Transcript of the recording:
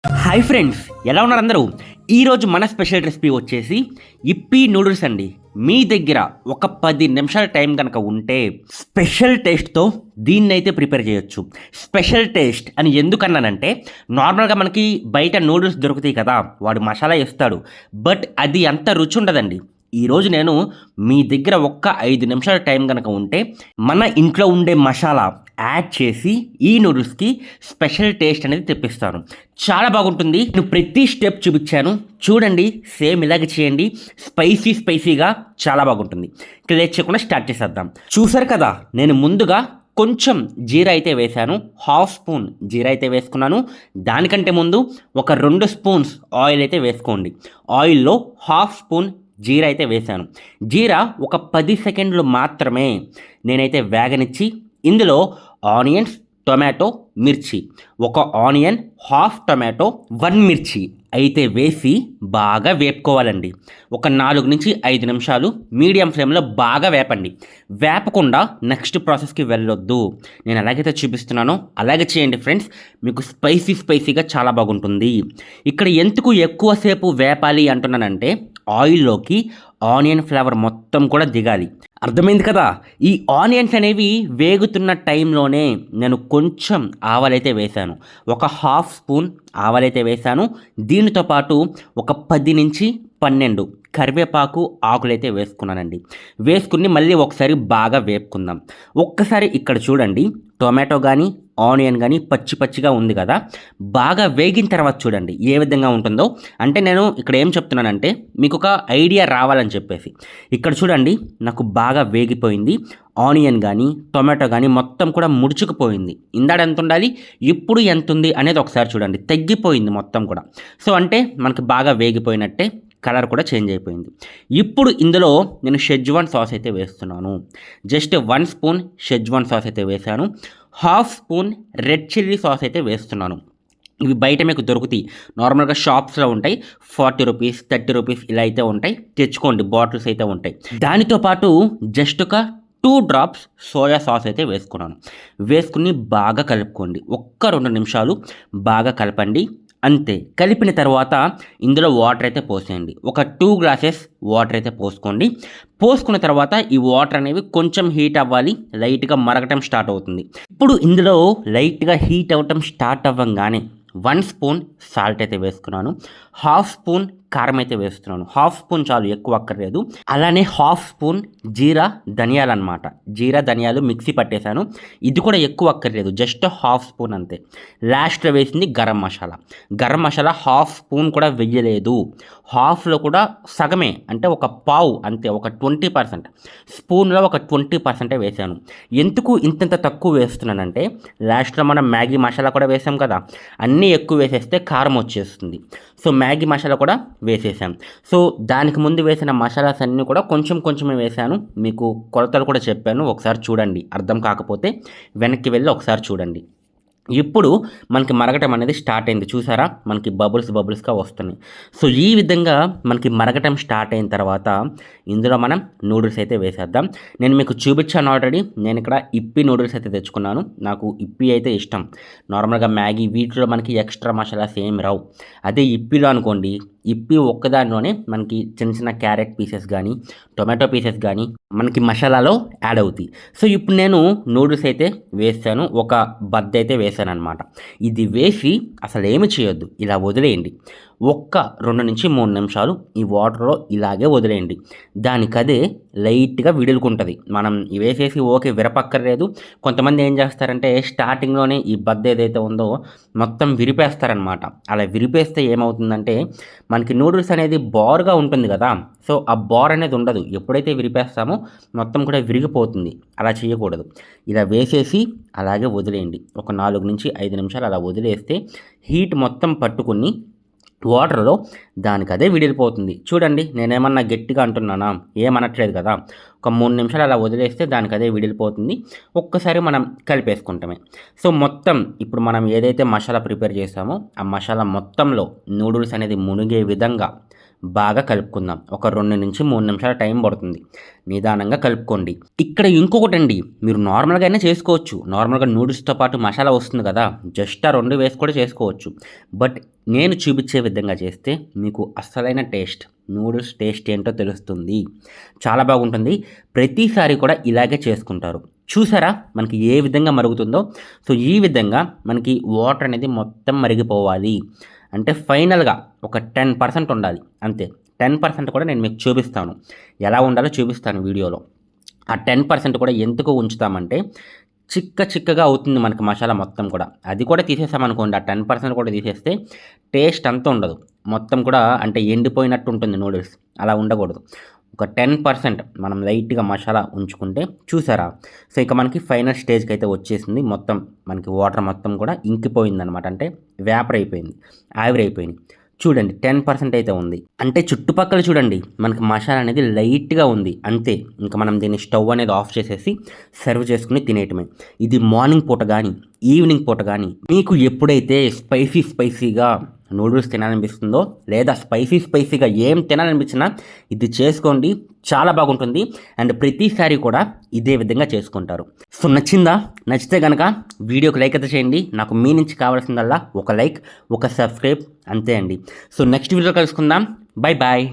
Hi friends, ఎలా ఉన్నారు అందరూ? ఈరోజు మన స్పెషల్ రెసిపీ వచ్చేసి ఇప్పీ నూడిల్స్ అండి. మీ దగ్గర ఒక 10 నిమిషాల టైం కనుక ఉంటే స్పెషల్ టేస్ట్తో దీన్ని అయితే ప్రిపేర్ చేయొచ్చు. స్పెషల్ టేస్ట్ అని ఎందుకన్నానంటే, నార్మల్గా మనకి బయట నూడిల్స్ దొరుకుతాయి కదా, వాడు మసాలా వేస్తాడు, బట్ అది అంత రుచి ఉండదండి. ఈరోజు నేను మీ దగ్గర ఒక్క 5 నిమిషాల టైం కనుక ఉంటే మన ఇంట్లో ఉండే మసాలా యాడ్ చేసి ఈ నూడిల్స్కి స్పెషల్ టేస్ట్ అనేది తెప్పిస్తాను. చాలా బాగుంటుంది. నేను ప్రతి స్టెప్ చూపించాను, చూడండి. సేమ్ ఇలాగే చేయండి. స్పైసీగా చాలా బాగుంటుంది. ఇక లేట్ చేయకుండా స్టార్ట్ చేసేద్దాం. చూసారు కదా, నేను ముందుగా కొంచెం జీరా అయితే వేశాను. హాఫ్ స్పూన్ జీరా అయితే వేసుకున్నాను. దానికంటే ముందు ఒక 2 స్పూన్స్ ఆయిల్ అయితే వేసుకోండి. ఆయిల్లో హాఫ్ స్పూన్ జీరా అయితే వేశాను. జీరా ఒక 10 సెకండ్లు మాత్రమే నేనైతే వేగనిచ్చి ఇందులో ఆనియన్స్, టొమాటో, మిర్చి, ఒక ఆనియన్, హాఫ్ టొమాటో, 1 మిర్చి అయితే వేసి బాగా వేపుకోవాలండి. ఒక 4 నుంచి 5 నిమిషాలు మీడియం ఫ్లేమ్లో బాగా వేపండి. వేపకుండా నెక్స్ట్ ప్రాసెస్కి వెళ్ళొద్దు. నేను ఎలాగైతే చూపిస్తున్నానో అలాగే చేయండి ఫ్రెండ్స్. మీకు స్పైసీగా చాలా బాగుంటుంది. ఇక్కడ ఎందుకు ఎక్కువసేపు వేపాలి అంటున్నానంటే, ఆయిల్లోకి ఆనియన్ ఫ్లేవర్ మొత్తం కూడా దిగాలి. అర్థమైంది కదా? ఈ ఆనియన్స్ అనేవి వేగుతున్న టైంలోనే నేను కొంచెం ఆవాలైతే వేశాను. ఒక హాఫ్ స్పూన్ ఆవాలైతే వేశాను. దీనితో పాటు ఒక 10 నుంచి 12 కరివేపాకు ఆకులైతే వేసుకున్నానండి. వేసుకుని మళ్ళీ ఒకసారి బాగా వేపుకుందాం. ఒక్కసారి ఇక్కడ చూడండి, టొమాటో కానీ ఆనియన్ కానీ పచ్చిగా ఉంది కదా, బాగా వేగిన తర్వాత చూడండి ఏ విధంగా ఉంటుందో. అంటే నేను ఇక్కడ ఏం చెప్తున్నానంటే, మీకు ఒక ఐడియా రావాలని చెప్పేసి. ఇక్కడ చూడండి, నాకు బాగా వేగిపోయింది. ఆనియన్ కానీ టొమాటో కానీ మొత్తం కూడా ముడుచుకుపోయింది. ఇందాడ ఎంత ఉండాలి, ఇప్పుడు ఎంత ఉంది అనేది ఒకసారి చూడండి. తగ్గిపోయింది మొత్తం కూడా. సో అంటే మనకి బాగా వేగిపోయినట్టే. కలర్ కూడా చేంజ్ అయిపోయింది. ఇప్పుడు ఇందులో నేను షెజ్వాన్ సాస్ అయితే వేస్తున్నాను. జస్ట్ 1 స్పూన్ షెజ్వాన్ సాస్ అయితే వేశాను. Half spoon red chilli sauce అయితే వేస్తున్నాను. ఇవి బయట మీకు దొరుకుతాయి, నార్మల్గా షాప్స్లో ఉంటాయి. 40 రూపీస్, 30 రూపీస్ ఇలా అయితే ఉంటాయి. తెచ్చుకోండి, బాటిల్స్ అయితే ఉంటాయి. దానితో పాటు జస్ట్ ఒక 2 డ్రాప్స్ సోయా సాస్ అయితే వేసుకున్నాను. వేసుకుని బాగా కలుపుకోండి. ఒక్క 2 నిమిషాలు బాగా కలపండి. అంతే. కలిపిన తర్వాత ఇందులో వాటర్ అయితే పోసేయండి. ఒక 2 గ్లాసెస్ వాటర్ అయితే పోసుకోండి. పోసుకున్న తర్వాత ఈ వాటర్ అనేవి కొంచెం హీట్ అవ్వాలి, లైట్గా మరగటం స్టార్ట్ అవుతుంది. ఇప్పుడు ఇందులో లైట్గా హీట్ అవ్వటం స్టార్ట్ అవ్వగానే 1 స్పూన్ సాల్ట్ అయితే వేసుకున్నాను. హాఫ్ స్పూన్ కారం అయితే వేస్తున్నాను. హాఫ్ స్పూన్ చాలు, ఎక్కువ అక్కర్లేదు. అలానే హాఫ్ స్పూన్ జీరా ధనియాలు అనమాట. జీరా ధనియాలు మిక్సీ పట్టేశాను. ఇది కూడా ఎక్కువ అక్కర్లేదు, జస్ట్ హాఫ్ స్పూన్ అంతే. లాస్ట్లో వేసింది గరం మసాలా హాఫ్ స్పూన్ కూడా వెయ్యలేదు. హాఫ్లో కూడా సగమే, అంటే ఒక పావు అంతే, ఒక 20%. స్పూన్లో ఒక 20% వేసాను. ఎందుకు ఇంత తక్కువ వేస్తున్నానంటే, లాస్ట్లో మనం మ్యాగీ మసాలా కూడా వేసాం కదా, అన్నీ ఎక్కువ వేసేస్తే కారం వచ్చేస్తుంది. సో మ్యాగీ మసాలా కూడా వేసేసాం. సో దానికి ముందు వేసిన మసాలాస్ అన్నీ కూడా కొంచెమే వేసాను. మీకు కొలతలు కూడా చెప్పాను, ఒకసారి చూడండి. అర్థం కాకపోతే వెనక్కి వెళ్ళి ఒకసారి చూడండి. ఇప్పుడు మనకి మరగటం అనేది స్టార్ట్ అయింది. చూసారా, మనకి బబుల్స్గా వస్తున్నాయి. సో ఈ విధంగా మనకి మరగటం స్టార్ట్ అయిన తర్వాత ఇందులో మనం నూడిల్స్ అయితే వేసేద్దాం. నేను మీకు చూపించాను ఆల్రెడీ. నేను ఇక్కడ ఇప్పి నూడిల్స్ అయితే తెచ్చుకున్నాను. నాకు ఇప్పి అయితే ఇష్టం. నార్మల్గా మ్యాగీ వీటిలో మనకి ఎక్స్ట్రా మసాలాస్ ఏమి రావు. అదే ఇప్పిలో అనుకోండి, ఇప్పి ఒక్కదానిలోనే మనకి చిన్న క్యారెట్ పీసెస్ కానీ టొమాటో పీసెస్ కానీ మనకి మసాలాలో యాడ్ అవుతాయి. సో ఇప్పుడు నేను నూడిల్స్ అయితే వేసాను. ఒక బద్ద అయితే వేసాను అనమాట. ఇది వేసి అసలు ఏమి చేయొద్దు, ఇలా వదిలేయండి. ఒక్క 2 నుంచి 3 నిమిషాలు ఈ వాటర్లో ఇలాగే వదిలేయండి. దానికదే లైట్గా విడులుకుంటుంది. మనం వేసేసి ఓకే విరపక్కర్లేదు. కొంతమంది ఏం చేస్తారంటే, స్టార్టింగ్లోనే ఈ బద్ద ఏదైతే ఉందో మొత్తం విరిపేస్తారనమాట. అలా విరిపేస్తే ఏమవుతుందంటే, మనకి నూడిల్స్ అనేది బారుగా ఉంటుంది కదా, సో ఆ బార్ అనేది ఉండదు. ఎప్పుడైతే విరిపేస్తామో మొత్తం కూడా విరిగిపోతుంది. అలా చేయకూడదు. ఇలా వేసేసి అలాగే వదిలేయండి. ఒక 4 నుంచి 5 నిమిషాలు అలా వదిలేస్తే హీట్ మొత్తం పట్టుకుని వాటర్లో దానికి అదే విడిపోతుంది. చూడండి, నేనేమన్నా గట్టిగా అంటున్నానా? ఏమనట్లేదు కదా. ఒక 3 నిమిషాలు అలా వదిలేస్తే దానికి అదే విడిపోతుంది. ఒక్కసారి మనం కలిపేసుకుంటామే. సో మొత్తం ఇప్పుడు మనం ఏదైతే మసాలా ప్రిపేర్ చేసామో ఆ మసాలా మొత్తంలో నూడిల్స్ అనేది మునిగే విధంగా బాగా కలుపుకుందాం. ఒక 2 నుంచి 3 నిమిషాల టైం పడుతుంది. నిదానంగా కలుపుకోండి. ఇక్కడ ఇంకొకటండి, మీరు నార్మల్గానే చేసుకోవచ్చు. నార్మల్గా నూడిల్స్తో పాటు మసాలా వస్తుంది కదా, జస్ట్ ఆ 2 వేసి కూడా చేసుకోవచ్చు. బట్ నేను చూపించే విధంగా చేస్తే మీకు అసలైన నూడిల్స్ టేస్ట్ ఏంటో తెలుస్తుంది. చాలా బాగుంటుంది. ప్రతిసారి కూడా ఇలాగే చేసుకుంటారు. చూసారా మనకి ఏ విధంగా మరుగుతుందో? సో ఈ విధంగా మనకి వాటర్ అనేది మొత్తం మరిగిపోవాలి. అంటే ఫైనల్గా ఒక 10% ఉండాలి అంతే. 10% కూడా నేను మీకు చూపిస్తాను, ఎలా ఉండాలో చూపిస్తాను వీడియోలో. ఆ 10% కూడా ఎందుకు ఉంచుతామంటే చిక్కగా అవుతుంది మనకి మసాలా మొత్తం కూడా. అది కూడా తీసేసామనుకోండి, ఆ 10% కూడా తీసేస్తే టేస్ట్ అంత ఉండదు. మొత్తం కూడా అంటే ఎండిపోయినట్టు ఉంటుంది నూడిల్స్. అలా ఉండకూడదు. ఒక 10% మనం లైట్గా మసాలా ఉంచుకుంటే చూసారా? సో ఇక మనకి ఫైనల్ స్టేజ్కి అయితే వచ్చేసింది. మొత్తం మనకి వాటర్ మొత్తం కూడా ఇంకిపోయిందనమాట. అంటే వేపర్ అయిపోయింది, ఆవిరైపోయింది. చూడండి 10% అయితే ఉంది. అంటే చుట్టుపక్కల చూడండి మనకి మసాలా అనేది లైట్గా ఉంది అంతే. ఇంకా మనం దీన్ని స్టవ్ అనేది ఆఫ్ చేసేసి సర్వ్ చేసుకుని తినేయటమే. ఇది మార్నింగ్ పూట కానీ ఈవినింగ్ పూట కానీ మీకు ఎప్పుడైతే స్పైసీగా నూడిల్స్ తినాలనిపిస్తుందో, లేదా స్పైసీగా ఏం తినాలనిపించినా ఇది చేసుకోండి. చాలా బాగుంటుంది. అండ్ ప్రతిసారి కూడా ఇదే విధంగా చేసుకుంటారు. సో నచ్చితే కనుక వీడియోకి లైక్ అయితే చేయండి. నాకు మీ నుంచి కావాల్సిందల్లా ఒక లైక్, ఒక సబ్స్క్రైబ్, అంతే అండి. సో నెక్స్ట్ వీడియో కలుసుకుందాం. బాయ్.